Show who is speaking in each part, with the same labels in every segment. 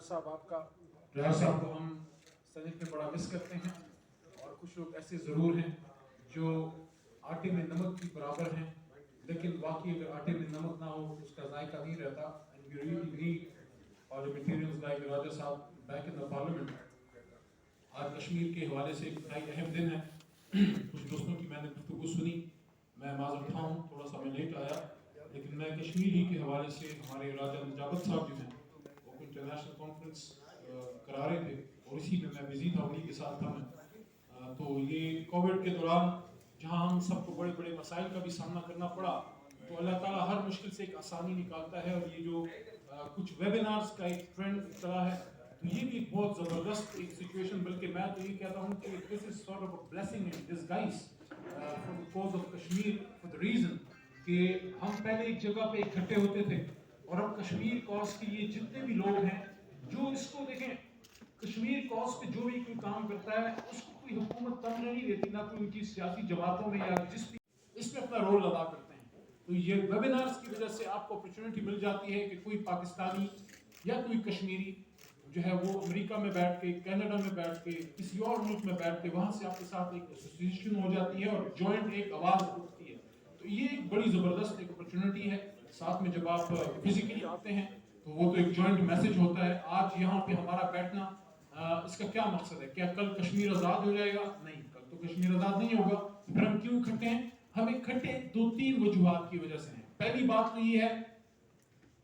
Speaker 1: صاحب آپ کا ریاض صاحب کو ہم سینٹ میں بڑا مس کرتے ہیں، اور کچھ لوگ ایسے ضرور ہیں جو آٹے میں نمک کی برابر ہیں، لیکن واقعی اگر آٹے میں نمک نہ ہو اس کا ذائقہ نہیں رہتا. And we really need parliamentarians like راجہ صاحب back in the parliament. آج کشمیر کے حوالے سے ایک بڑا اہم دن ہے. کچھ دوستوں کی میں نے گفتگو سنی، میں معذرت خواہ ہوں تھوڑا سا میں لیٹ آیا، لیکن میں کشمیر ہی کے حوالے سے ہمارے راجہ نجابت صاحب جو ہیں وہ انٹرنیشنل کانفرنس کرا رہے تھے اور اسی میں بزی تھا، انہیں کے ساتھ تھا میں. تو یہ کووڈ کے دوران جہاں ہم سب کو بڑے بڑے مسائل کا بھی سامنا کرنا پڑا، تو اللہ تعالیٰ ہر مشکل سے ایک آسانی نکالتا ہے. اور یہ جو کچھ ویبینارز کا ایک ٹرینڈ چلا ہے، تو یہ بھی بہت زبردست ایک سچویشن، بلکہ میں تو یہ کہتا ہوں کہ this is sort of a blessing in disguise for the cause of Kashmir, for the reason کہ ہم پہلے ایک جگہ پہ اکٹھے ہوتے تھے، اور اب کشمیر کاز کے یہ جتنے بھی لوگ ہیں جو اس کو دیکھیں، کشمیر کاز پہ جو بھی کوئی کام کرتا ہے اس کو کوئی حکومت تمغہ نہیں دیتی، نہ کوئی ان کی سیاسی جماعتوں میں یا جس بھی اس میں اپنا رول ادا کرتے ہیں. تو یہ ویبینارز کی وجہ سے آپ کو اپرچونٹی مل جاتی ہے کہ کوئی پاکستانی یا کوئی کشمیری جو ہے وہ امریکہ میں بیٹھ کے، کینیڈا میں بیٹھ کے، کسی اور ملک میں بیٹھ کے وہاں سے آپ کے ساتھ ایک ایسوسیشن ہو جاتی ہے اور جوائنٹ ایک آواز اٹھتی ہے. تو یہ ایک بڑی زبردست ایک اپرچونٹی ہے. ساتھ میں جب آپ فزیکلی آتے ہیں تو وہ تو ایک جوائنٹ میسج ہوتا ہے. آج یہاں پہ ہمارا بیٹھنا اس کا کیا مقصد ہے؟ کیا کل کشمیر آزاد ہو جائے گا؟ نہیں، کل تو کشمیر آزاد نہیں ہوگا. پھر ہم کیوں اکٹھے ہیں؟ ہم اکٹھے دو تین وجوہات کی وجہ سے ہیں. پہلی بات تو یہ ہے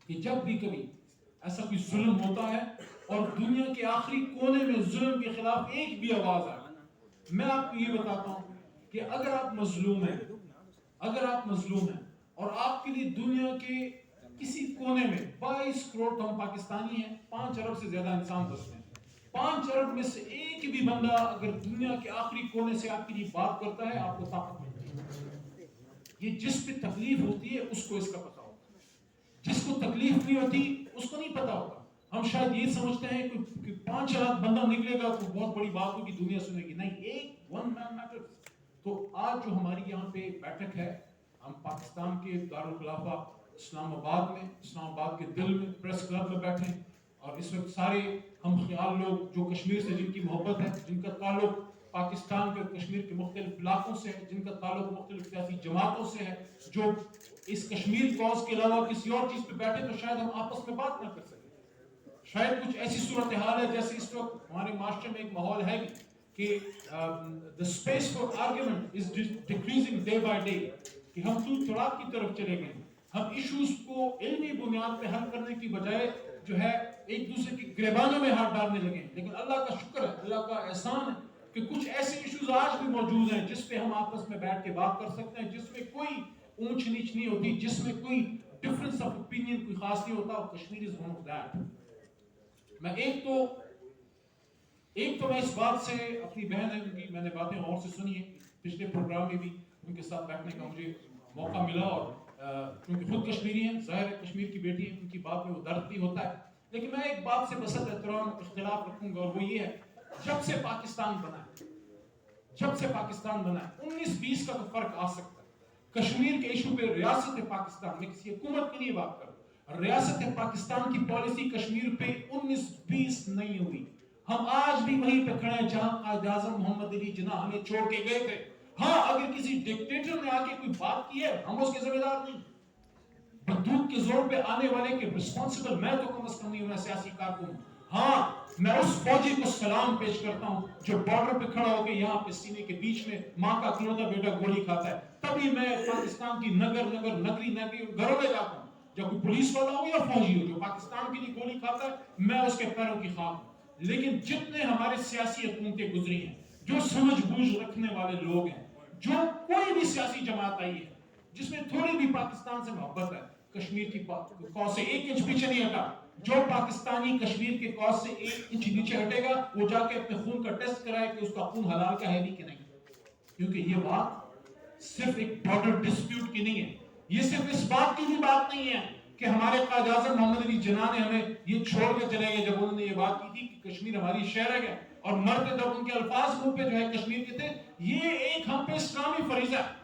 Speaker 1: کہ جب بھی کبھی ایسا کوئی ظلم ہوتا ہے اور دنیا کے آخری کونے میں ظلم کے خلاف ایک بھی آواز آئے، میں آپ کو یہ بتاتا ہوں کہ اگر آپ مظلوم ہیں، اور آپ کے لیے دنیا کے کسی کونے میں 22 کروڑ تو ہم پاکستانی ہیں، 5 ارب سے زیادہ انسان بستے ہیں، 5 ارب میں سے ایک بھی بندہ اگر دنیا کے آخری کونے سے آپ کے لیے بات کرتا ہے، آپ کو طاقت ملتی ہے. یہ جس پہ تکلیف ہوتی ہے اس کو اس کا پتا ہوتا ہے، جس کو تکلیف نہیں ہوتی اس کو نہیں پتا ہوتا. ہم شاید یہ سمجھتے ہیں کہ 5 لاکھ بندہ نکلے گا تو بہت بڑی بات ہوگی، دنیا سنے گی. نہیں، ایک ون مین میٹرز. تو آج جو ہماری یہاں پہ بیٹھک ہے، ہم پاکستان کے دارالخلافہ اسلام آباد میں، اسلام آباد کے دل میں پریس کلب میں بیٹھے ہیں، اور اس وقت سارے ہم خیال لوگ جو کشمیر سے جن کی محبت ہے، جن کا تعلق پاکستان کے کشمیر کے مختلف علاقوں سے ہے، جن کا تعلق مختلف سیاسی جماعتوں سے ہے، جو اس کشمیر کاز کے علاوہ کسی اور چیز پہ بیٹھے تو شاید ہم آپس میں بات نہ کر سکیں. شاید کچھ ایسی صورتحال ہے جیسے اس وقت ہمارے معاشرے میں ایک ماحول ہے کہ the space for argument is decreasing day by day، کہ ہم تو طلاق کی طرف چلے گئے. ہم ایشوز کو علمی بنیاد پہ حل کرنے کی بجائے جو ہے ایک دوسرے کی گریبانوں میں ہاتھ ڈالنے لگے ہیں. لیکن اللہ کا شکر ہے، اللہ کا احسان ہے کہ کچھ ایسے ایشوز آج بھی موجود ہیں جس پہ ہم آپس میں بیٹھ کے بات کر سکتے ہیں، جس میں کوئی اونچ نیچ نہیں ہوتی، جس میں کوئی ڈفرنس آف اوپینین کوئی خاص نہیں ہوتا. اور Kashmir is one of that. میں ایک تو میں اس بات سے، اپنی بہن ہے ان کی میں نے باتیں اور سے سنی ہیں، پچھلے پروگرام میں بھی ان کے ساتھ بیٹھنے کا مجھے موقع ملا، اور کیونکہ خود کشمیری ہیں، ظاہر ہے کشمیر کی بیٹی ہیں، ان کی بات میں وہ درد بھی ہوتا ہے. لیکن میں ایک بات سے بسط احترام اختلاف رکھوں گا، اور وہ یہ ہے، جب سے پاکستان بنا ہے 19-20 کا تو فرق آ سکتا ہے. کشمیر کے ایشو پہ ریاست پاکستان میں کسی حکومت کی نہیں بات کر رہا، ریاست پاکستان کی پالیسی کشمیر پہ 19-20 نہیں ہوئی. ہم آج بھی وہیں پہ کھڑے ہیں جہاں قائد اعظم محمد علی جناح ہمیں چھوڑ کے گئے تھے. ہاں، اگر کسی ڈکٹیٹر نے آ کے کوئی بات کی ہے، ہم اس کے ذمہ دار نہیں. بندوق کے زور پہ آنے والے کے رسپانسبل میں تو کم از کم نہیں ہوں، میں سیاسی کارکن ہوں. ہاں، میں اس فوجی کو سلام پیش کرتا ہوں جو بارڈر پہ کھڑا ہو کے یہاں پہ سینے کے بیچ میں ماں کا اکلوتا بیٹا گولی کھاتا ہے. تبھی میں پاکستان کی نگری گھروں میں جاتا ہوں. جب کوئی پولیس والا ہو یا فوجی ہو جو پاکستان کے لیے گولی کھاتا ہے، میں اس کے پیروں کی خاک ہوں. لیکن جتنے ہمارے سیاسی حکومتیں گزری ہیں، جو سمجھ بوجھ رکھنے والے لوگ ہیں، جو کوئی بھی سیاسی جماعت آئی ہے جس میں تھوڑی بھی پاکستان سے محبت ہے، کشمیر کی کاز سے 1 انچ پیچھے نہیں ہٹا. جو پاکستانی کشمیر کے کاز سے 1 انچ نیچے ہٹے گا، وہ جا کے اپنے خون کا ٹیسٹ کرائے کہ اس کا خون حلال کا ہے بھی کہ نہیں. کیونکہ یہ بات صرف ایک بارڈر ڈسپیوٹ کی نہیں ہے، یہ صرف اس بات کی بھی بات نہیں ہے کہ ہمارے قائد اعظم محمد علی جناح نے ہمیں یہ چھوڑ کے چلے گئے جب انہوں نے یہ بات کی تھی کہ کشمیر ہماری شہر ہے، اور مرتے جب ان کے الفاظ منہ پہ جو ہے کشمیر کے تھے. یہ ایک ہم پہ اسلامی فریضہ ہے.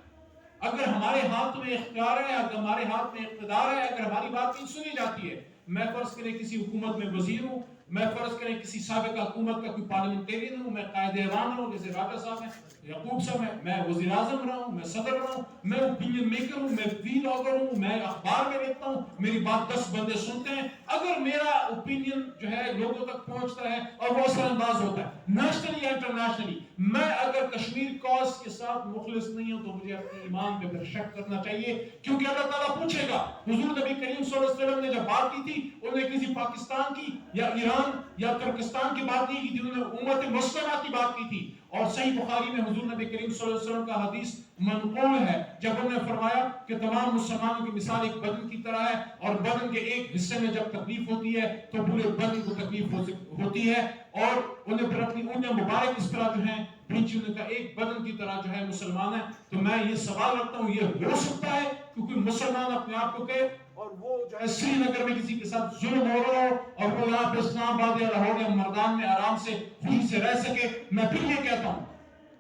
Speaker 1: اگر ہمارے ہاتھ میں اختیار ہے، اگر ہمارے ہاتھ میں اقتدار ہے، اگر ہماری بات نہیں سنی جاتی ہے، میں فرض کرے کسی حکومت میں وزیر ہوں، میں فرض کریں کسی سابق حکومت کا کوئی پارلیمنٹیرین ہوں، میں قائد ایوان ہوں جیسے راجہ صاحب ہیں، یعقوب صاحب ہیں، میں وزیر اعظم رہا ہوں، میں صدر رہا ہوں، میں اوپینین میکر ہوں، میں ویلاگر ہوں، میں اخبار میں لکھتا ہوں، میری بات 10 بندے سنتے ہیں، اگر میرا اوپینین جو ہے لوگوں تک پہنچتا ہے اور وہ اثر انداز ہوتا ہے نیشنلی یا انٹرنیشنلی، میں اگر کشمیر کاز کے ساتھ مخلص نہیں ہوں تو مجھے اپنے ایمان پہ پھر شک کرنا چاہیے، کیونکہ اللہ تعالیٰ پوچھے گا۔ حضور نبی کریم صلی اللہ علیہ وسلم نے جب بات کی تھی انہوں نے کسی پاکستان کی یا ایران یا ترکستان کی بات نہیں کی تھی، انہوں نے امت مسلمہ کی بات کی تھی، اور صحیح بخاری میں حضور نبی کریم صلی اللہ علیہ وسلم کا حدیث منقول ہے جب انہوں نے فرمایا کہ تمام مسلمانوں کی مثال ایک بدن کی طرح ہے، اور بدن کے ایک حصے میں جب تکلیف ہوتی ہے تو پورے بدن کو تکلیف ہوتی ہے، اور انہیں پھر اپنی انگلیاں مبارک اس طرح جو ہیں بھینچی، انہوں نے کہا ایک بدن کی طرح جو ہے مسلمان ہے۔ تو میں یہ سوال رکھتا ہوں، یہ ہو سکتا ہے کیونکہ مسلمان اپنے آپ کو کہے اور وہ جو ہے سری نگر میں کسی کے ساتھ ظلم ہو رہا ہو اور وہ یہاں پہ اسلام آباد یا لاہور یا مردان میں آرام سے خوشی سے رہ سکے؟ میں پھر یہ کہتا ہوں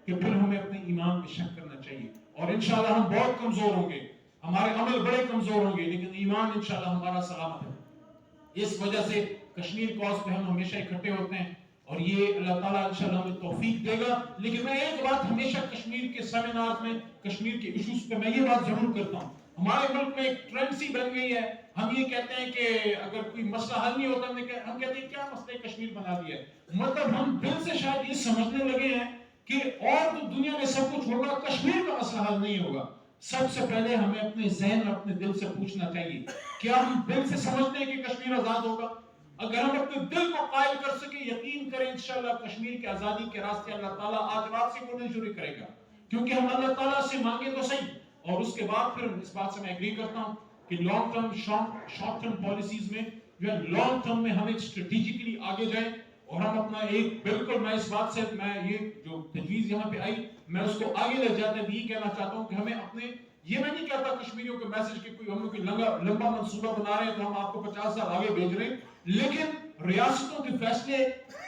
Speaker 1: کہ پھر ہمیں اپنے ایمان پہ شک کرنا چاہیے، اور انشاءاللہ ہم بہت کمزور ہوں گے، ہمارے عمل بڑے کمزور ہوں گے، لیکن ایمان انشاءاللہ ہمارا سلامت ہے۔ اس وجہ سے کشمیر کاز پہ ہم ہمیشہ اکٹھے ہوتے ہیں، اور یہ اللہ تعالیٰ انشاءاللہ ہمیں توفیق دے گا۔ لیکن میں ایک بات ہمیشہ کشمیر کے سیمینار میں کشمیر کے ایشوز پہ میں یہ بات ضرور کرتا ہوں، ہمارے ملک میں ایک ٹرینڈ سی بن گئی ہے، ہم یہ کہتے ہیں کہ اگر کوئی مسئلہ حل نہیں ہوتا ہم کہتے ہیں کیا مسئلہ کشمیر بنا دیا ہے، مطلب ہم دل سے شاید یہ سمجھنے لگے ہیں کہ اور تو دنیا میں سب کچھ ہوگا، کشمیر کا مسئلہ حل نہیں ہوگا۔ سب سے پہلے ہمیں اپنے ذہن اور اپنے دل سے پوچھنا چاہیے، کیا ہم دل سے سمجھتے ہیں کہ کشمیر آزاد ہوگا؟ اگر ہم اپنے دل کو قائل کر سکیں، یقین کریں انشاءاللہ کشمیر کے آزادی کے راستے اللہ تعالیٰ آج رات سے کوئی شروع کرے گا، کیونکہ ہم اللہ تعالیٰ سے مانگے تو صحیح، اور اس کے بعد پھر اس بات سے میں ایگری کرتا ہوں کہ long term short term policies میں جو ہے لانگ ٹرم میں ہمیں اسٹریٹجیکلی آگے جائیں، اور ہم اپنا ایک بالکل میں اس بات سے میں یہ جو تجویز یہاں پہ آئی میں اس کو آگے لے جاتے بھی کہنا چاہتا ہوں کہ ہمیں اپنے، یہ میں نہیں کہتا کشمیریوں کے میسج کہ کوئی ہم لوگ لمبا منصوبہ بنا رہے ہیں تو ہم آپ کو 50 سال آگے بھیج رہے ہیں، لیکن ریاستوں کے فیصلے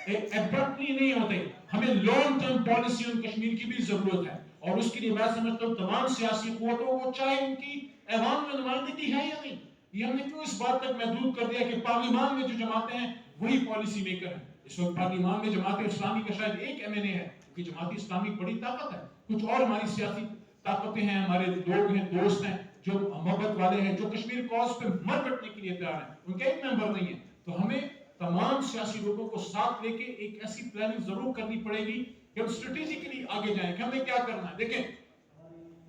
Speaker 1: ایبرپٹلی نہیں ہوتے، ہمیں لانگ ٹرم پالیسی ان کشمیر کی بھی ضرورت ہے، اور اس کے لیے میں سمجھتا ہوں تمام سیاسی قوتوں کو، چاہے ان کی ایوان میں نمائندگی ہے یا نہیں، یہ ہم نے کیوں اس بات تک محدود کر دیا کہ پارلیمان میں جو جماعتیں ہیں وہی پالیسی میکر ہیں؟ اس وقت پارلیمان میں جماعت اسلامی کا شاید ایک ایم این اے ہے، کیونکہ جماعت اسلامی بڑی طاقت ہے، کچھ اور ہماری سیاسی طاقتیں ہیں، ہمارے لوگ ہیں، دوست ہیں جو محبت والے ہیں، جو کشمیر کاز پہ مر مٹنے کے لیے تیار ہیں، ان کے ایک ممبر نہیں ہے، تو ہمیں تمام سیاسی لوگوں کو ساتھ لے کے ایک ایسی پلاننگ ضرور کرنی پڑے گی کہ ہم اسٹریٹجیکلی آگے جائیں کہ ہمیں کیا کرنا ہے۔ دیکھیں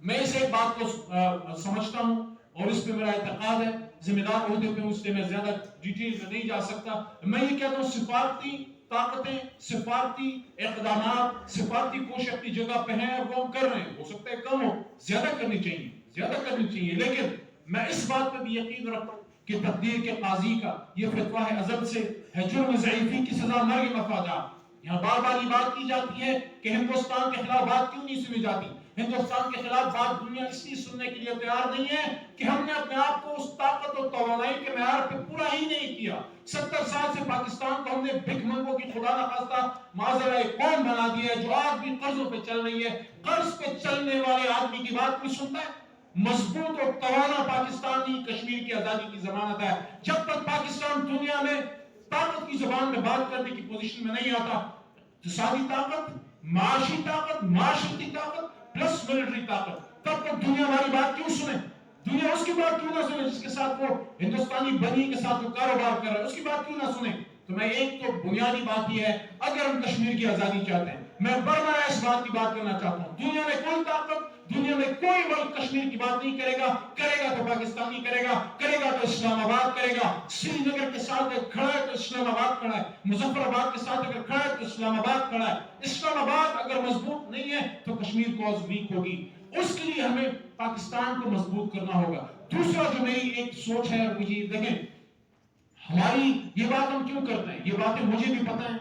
Speaker 1: میں اس ایک بات کو سمجھتا ہوں اور اس پہ میرا اعتقاد ہے، ذمہ دار عہدے پہ اس سے میں زیادہ ڈیٹیل میں نہیں جا سکتا، میں یہ کہتا ہوں سفارتی طاقتیں، سفارتی اقدامات، سفارتی کوشش اپنی جگہ پہ ہیں اور وہ ہم کر رہے ہیں، ہو سکتا ہے کم ہو، زیادہ کرنی چاہیے، لیکن میں اس بات پہ بھی یقین رکھتا ہوں کہ تقدیر کے قاضی کا یہ فتویٰ ہے ازل سے ہے، جرم ضعیفی کی سزا مرگ مفادات۔ یہاں بار بار یہ بات کی جاتی ہے کہ ہندوستان کے خلاف بات کیوں نہیں سنی جاتی، ہندوستان کے خلاف بات دنیا اس لیے سننے کے لیے تیار نہیں ہے کہ ہم نے اپنے آپ کو اس طاقت اور توانائی کے معیار پہ پورا ہی نہیں کیا۔ 70 سال سے پاکستان کو ہم نے بھک منگوں کی خدا نخواستہ معذرہ قوم بنا دیا ہے جو آج بھی قرضوں پہ چل رہی ہے۔ قرض پہ چلنے والے آدمی کی بات کوئی سنتا ہے؟ مضبوط اور توانا پاکستانی کشمیر کی آزادی کی ضمانت ہے۔ جب تک پاکستان دنیا میں طاقت کی زبان میں بات کرنے کی پوزیشن میں نہیں آتا، اقتصادی طاقت، معاشی طاقت، معاشرتی طاقت پلس ملٹری طاقت، تب تک دنیا ہماری بات کیوں سنے؟ دنیا اس کی بات کیوں نہ سنے جس کے ساتھ وہ ہندوستانی بنی کے ساتھ وہ کاروبار کر رہا ہے، اس کی بات کیوں نہ سنے؟ تو میں ایک تو بنیادی بات یہ ہے، اگر ہم کشمیر کی آزادی چاہتے ہیں، میں برمایا اس بات کی بات کرنا چاہتا ہوں، دنیا میں کوئی طاقت، دنیا میں کوئی ملک کشمیر کی بات نہیں کرے گا تو پاکستانی کرے گا تو اسلام آباد کرے گا۔ سری نگر کے ساتھ اگر کھڑا ہے تو اسلام آباد کھڑا ہے، مظفر آباد کے ساتھ اگر کھڑا ہے تو اسلام آباد کھڑا ہے۔ اسلام آباد اگر مضبوط نہیں ہے تو کشمیر کاز ویک ہوگی، اس کے لیے ہمیں پاکستان کو مضبوط کرنا ہوگا۔ دوسرا جو میری ایک سوچ ہے وہ یہ دیکھیں، ہماری یہ بات ہم کیوں کرتے ہیں، یہ باتیں مجھے بھی پتہ ہیں،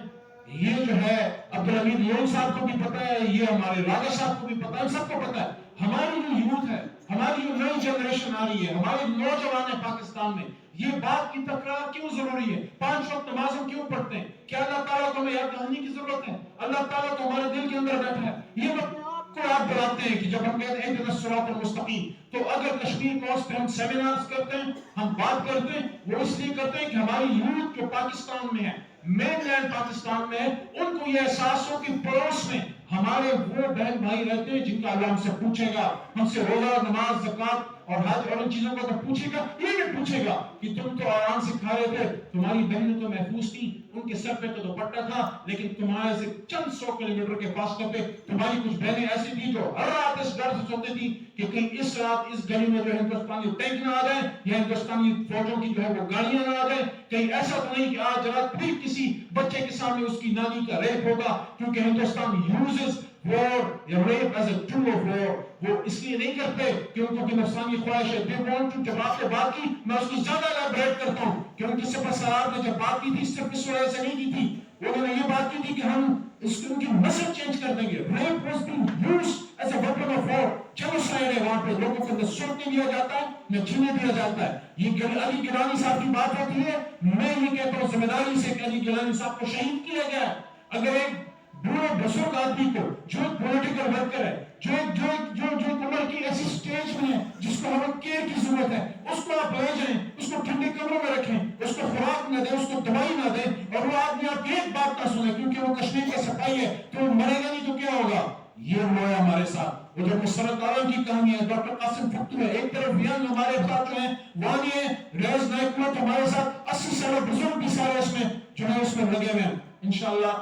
Speaker 1: یہ جو ہے عبدالحمید لون صاحب کو بھی پتہ ہے، یہ ہمارے راجہ صاحب کو بھی پتہ ہے، سب کو پتہ ہے، ہماری جو یوتھ ہے، ہماری جو نئی جنریشن آ رہی ہے، ہمارے نوجوان ہیں پاکستان میں، یہ بات کی تکرار کیوں ضروری ہے؟ 5 وقت نماز ہم کیوں پڑھتے ہیں؟ کیا اللہ تعالیٰ کو ہمیں یاد دہانی کی ضرورت ہے؟ اللہ تعالیٰ تو ہمارے دل کے اندر بیٹھا ہے، یہ اپنے آپ کو یاد دلاتے ہیں کہ جب ہم کہتے ہیں اہدنا الصراط المستقیم، تو اگر کشمیر کاز پہ ہم سیمینارز کرتے ہیں، ہم بات کرتے ہیں، وہ اس لیے کرتے ہیں کہ ہماری یوتھ جو پاکستان میں ہے، مین لینڈ پاکستان میں ان کو یہ احساس ہو کہ پڑوس میں ہمارے وہ بہن بھائی رہتے ہیں جن کا اللہ ہم سے پوچھے گا، ہم سے روزہ نماز زکات اور حج اور ان چیزوں کو تو پوچھے گا، یہ نہیں پوچھے گا کہ تم تو آرام سے کھا رہے تھے، تمہاری بہنیں تو محفوظ تھی، ان کے سر پہ تو دوپٹہ تھا، لیکن تمہارے سے چند 100 کلومیٹر کے فاصلے پہ تمہاری کچھ بہنیں ایسی تھی جو ہر رات اس ڈر سے سوتی تھی کہ کہیں اس رات اس گلی میں جو ہندوستانی ٹینک نہ آ جائیں یا ہندوستانی فوجوں کی جو ہے وہ گاڑیاں نہ آ جائیں، کہیں ایسا تو نہیں کہ آج رات پھر کسی بچے کے سامنے اس کی نانی کا ریپ ہوگا، کیونکہ ہندوستان uses war یا rape as a tool of war. وہ اس لیے نہیں کرتے کہ ان کو نفسانی خواہش ہے. They want to. جب آپ نے بات کی میں اس کو زیادہ الیبریٹ کرتا ہوں کہ ان کے سپر سالار نے جب بات کی تھی صرف اس وجہ سے نہیں کی تھی، انہوں نے یہ بات کی تھی کہ ہم اس ان کی نسل چینج کر دیں گے. Rape was being used as a weapon of war. Genocide ہے وہاں پہ، لوگوں کو نہ سوچنے دیا جاتا ہے نہ جینے دیا جاتا ہے. یہ علی گیلانی صاحب کی بات ہوتی ہے، میں یہ کہتا ہوں ذمہ داری سے کہ علی گیلانی صاحب کو شہید کیا گیا. اگر ایک بوڑھے بزرگ آدمی کو جو ایک پولیٹیکل ورکر ہے، جو عمر کی ایسی سٹیج میں ہے جس کو ہمیں کیئر کی ضرورت ہے، اس کو آپ لے جائیں، اس کو ٹھنڈے کمروں میں رکھیں، اس کو خوراک نہ دیں، اس کو دوائی نہ دیں، اور وہ آدمی آپ کی ایک بات نہ سنے کیونکہ وہ کشمیر کا سپاہی ہے تو وہ مرے گا نہیں تو کیا ہوگا؟ یہ ہوا ہے ہمارے ساتھ. وہ جو مسرت عالم کی کہانی ہے، ڈاکٹر قاسم فکتو ہے، ایک طرف ینگ ہمارے ساتھ جو ہیں وانی ہے، ریاض نائک مت ہمارے ساتھ 80 سالہ بزرگ بھی سارے اس میں جو ہے اس میں لگے ہوئے ہیں. انشاءاللہ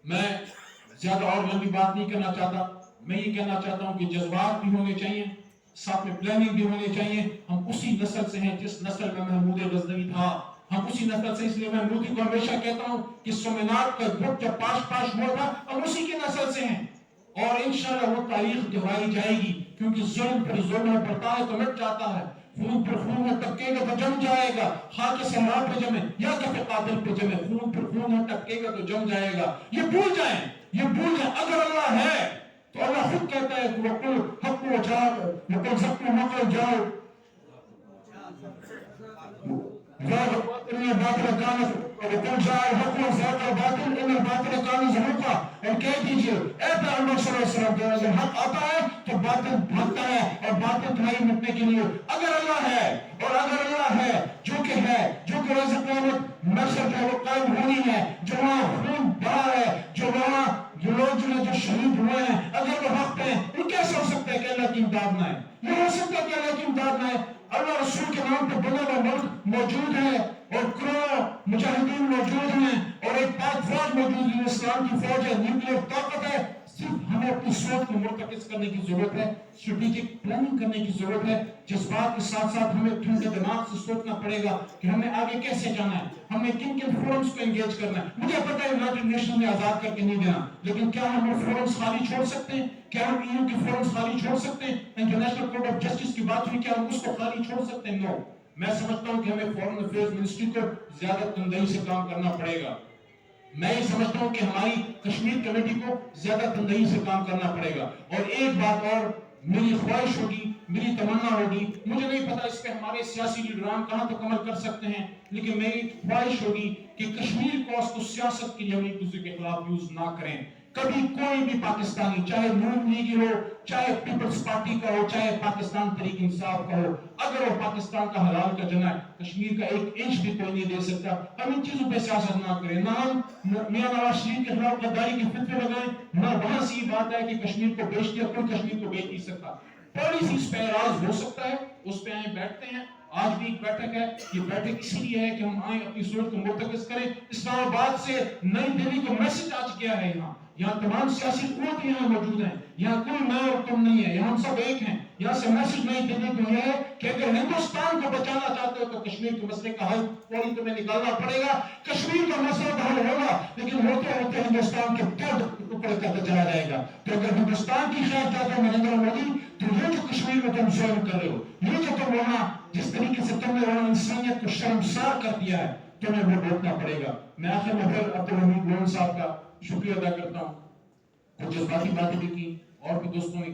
Speaker 1: میں زیادہ اور لمبی بات نہیں کرنا چاہتا. میں یہ کہنا چاہتا ہوں کہ جذبات بھی ہونے چاہیے، ساتھ میں پلاننگ بھی ہونی چاہیے. ہم اسی نسل سے ہیں جس نسل میں محمود غزنوی تھا، ہم اسی نسل سے، اس لیے میں مودی کو ہمیشہ کہتا ہوں کہ سومنات کا دکھ جب پاش ہوا تھا ہم اسی کے نسل سے ہیں، اور انشاءاللہ وہ تاریخ دہرائی جائے گی، کیونکہ ظلم پر ظلم ہے، بڑھتا ہے تو مٹ جاتا ہے، خون پر خون ہے ٹپکے گا تو جم جائے گا، خاک صحرا پہ جمے یا کف قاتل پہ جمے، خون پر خون ہے ٹپکے گا تو جم جائے گا. یہ بھول جائیں، یہ بھول جائیں. اگر اللہ ہے تو اللہ خود کہتا ہے کہ وَقُلْ حَقُّ وَجَاءَ وَقُلْ زَقُّ مَقْلَ جَاءَ إِنَّ الْبَاطِلَ كَانَ وَقُلْ جَاءَ الْحَقُّ وَزَهَقَ الْبَاطِلُ إِنَّ الْبَاطِلَ كَانَ زَهُوقًا. اور کہہ دیجئے اے پیغمبر صلی اللہ علیہ وسلم کہ اگر حق آتا ہے تو باطل بھاگتا ہے اور باطل تمہاری مٹنے کے لیے. اگر اللہ ہے اور اگر اللہ ہے جو کہ روز قیامت محشر جو ہے وہ قائم ہونی ہے، جو وہاں خون بہا ہے، جو وہاں جو لوگ جو شہید ہوئے ہیں، اگر وہ حق پہ ہیں، وہ کیسے ہو سکتا ہے کہ اللہ کی امداد نہ ہے؟ یہ ہو سکتا ہے کہ اللہ کی امداد نہ ہے؟ اللہ رسول کے نام پہ بنا ہوا ملک موجود ہے اور کروڑوں مجاہدین موجود ہیں اور ایک پاک فوج موجود ہے، اسلام کی فوج ہے، نیوکلیر طاقت ہے. صرف ہمیں اپنی سوچ کو مرتکز کرنے کی ضرورت ہے، اسٹریٹجک پلاننگ کرنے کی ضرورت ہے. جذبات کے ساتھ ساتھ ہمیں ٹھنڈے دماغ سے سوچنا پڑے گا کہ ہمیں آگے کیسے جانا ہے، ہمیں کن کن فورمز کو انگیج کرنا ہے. مجھے پتہ ہے یونائیٹڈ نیشن نے آزاد کر کے نہیں دینا، لیکن کیا ہم وہ فورمز خالی چھوڑ سکتے ہیں؟ کیا ہم EU کی فورمز خالی چھوڑ سکتے ہیں؟ انٹرنیشنل کورٹ آف جسٹس کی بات ہوئی، کیا ہم اس کو خالی چھوڑ سکتے ہیں؟ نو. میں سمجھتا ہوں کہ ہمیں فورن افیئرز منسٹری کو زیادہ تندہی سے کام کرنا پڑے گا. میں یہ سمجھتا ہوں کہ ہماری کشمیر کمیٹی کو زیادہ تندہی سے کام کرنا پڑے گا. اور ایک بات اور میری خواہش ہوگی، میری تمنا ہوگی، مجھے نہیں پتا اس پہ ہمارے سیاسی لیڈران کہاں تک عمل کر سکتے ہیں، لیکن میری خواہش ہوگی کہ کشمیر کوس کو سیاست کے لیے ہم ایک دوسرے کے خلاف یوز نہ کریں. کبھی کوئی بھی پاکستانی، چاہے نون لیگی ہو، چاہے پیپلز پارٹی کا ہو، چاہے پاکستان تحریک انصاف کا ہو، اگر وہ پاکستان کا حلال کا جنا ہے، کشمیر کا 1 انچ بھی کوئی نہیں دے سکتا. ہم ان چیزوں پہ سیاست نہ کریں، نہ ہم میاں نواز شریف کے خلاف غداری کے فتوے لگائیں، نہ وہاں سے یہ بات ہے کہ کشمیر کو بیچ دیا، کوئی کشمیر کو بیچ نہیں سکتا. پالیسیز پہ اعراض ہو سکتا ہے، اس پہ آئیں بیٹھتے ہیں. آج بھی ایک بیٹھک ہے، یہ بیٹھک اسی لیے ہے کہ ہم آئیں اپنی سوچ کو مرتکز کریں. اسلام آباد سے نئی دہلی کو میسج آج کیا ہے، یہاں تمام سیاسی قوت یہاں موجود ہیں، یہاں کوئی میں اور تم نہیں ہے، یہاں ہم سب ایک ہیں. یہاں سے میسج نئی دہلی کو یہ ہے کہ اگر ہندوستان کو بچانا چاہتے ہو تو کشمیر کے مسئلے کا حل فوری تمہیں نکالنا پڑے گا. کشمیر کا مسئلہ حل ہوگا لیکن ہوتے ہوتے ہندوستان کے درد اوپر کرتا چلا جائے گا. تو اگر ہندوستان کی خیر چاہتے ہو نریندر مودی، تو یہ جو کشمیر میں تم ظلم کر رہے ہو، یہ جو تم وہاں جس طریقے سے تم نے وہاں انسانیت کو شرمسار کر دیا ہے، تمہیں وہ روکنا پڑے گا. میں آخر میں پھر عبدالحمید لون صاحب کا شکریہ ادا کرتا ہوں. کچھ جذباتی باتیں بھی کی اور بھی دوستوں نے